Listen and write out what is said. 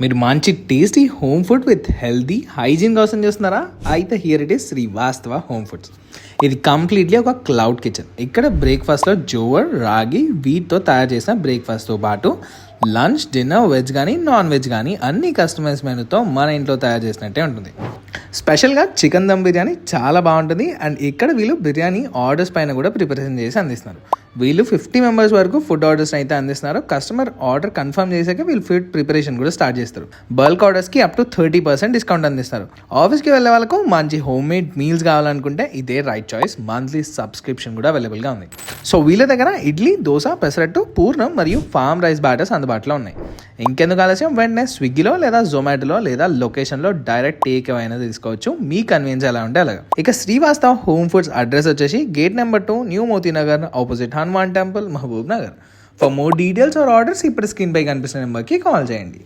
మీరు మంచి tasty home food with healthy hygiene కోసం చేస్తున్నారా? అయితే here it is Srivastava home foods. ఇది కంప్లీట్లీ ఒక క్లౌడ్ కిచెన్. ఇక్కడ బ్రేక్ఫాస్ట్లో జోవర్, రాగి, వీట్తో తయారు చేసిన బ్రేక్ఫాస్ట్తో పాటు లంచ్, డిన్నర్, వెజ్ కానీ నాన్ వెజ్ కానీ అన్ని కస్టమైజ్ మెనూతో మన ఇంట్లో తయారు చేసినట్టే ఉంటుంది. స్పెషల్గా చికెన్ దమ్ బిర్యానీ చాలా బాగుంటుంది. అండ్ ఇక్కడ వీళ్ళు బిర్యానీ ఆర్డర్స్ పైన కూడా ప్రిపరేషన్ చేసి అందిస్తున్నారు. వీళ్ళు 50 మెంబర్స్ వరకు ఫుడ్ ఆర్డర్స్ అయితే అందిస్తున్నారు. కస్టమర్ ఆర్డర్ కన్ఫర్మ్ చేశాక వీళ్ళు ఫుడ్ ప్రిపరేషన్ కూడా స్టార్ట్ చేస్తారు. బల్క్ ఆర్డర్స్కి అప్ టు 30% డిస్కౌంట్ అందిస్తారు. ఆఫీస్కి వెళ్ళే వాళ్ళకు మంచి హోమ్ మేడ్ మీల్స్ కావాలనుకుంటే ఇదే రైట్ చాయిస్. మంత్లీ సబ్స్క్రిప్షన్ కూడా అవైలబుల్గా ఉంది. సో వీళ్ళ దగ్గర ఇడ్లీ, దోశ, పెసరట్టు, పూర్ణం మరియు ఫామ్ రైస్ బ్యాటర్స్ అందుబాటులో ఉన్నాయి. ఇంకెందుకు ఆలస్యం, వెంటనే స్విగ్గీలో లేదా జొమాటోలో లేదా లొకేషన్లో డైరెక్ట్ టేక్ అవే అయినా తీసుకోవచ్చు. మీ కన్వీనియన్స్ ఎలా ఉంటే అలాగా. ఇక శ్రీవాస్తవ హోమ్ ఫుడ్స్ అడ్రస్ వచ్చేసి gate number 2, new Motinagar, opposite Hanuman temple, Mahbubnagar. For more details or orders ఇప్పుడు స్క్రీన్ పై కనిపిస్తున్న నెంబర్కి కాల్ చేయండి.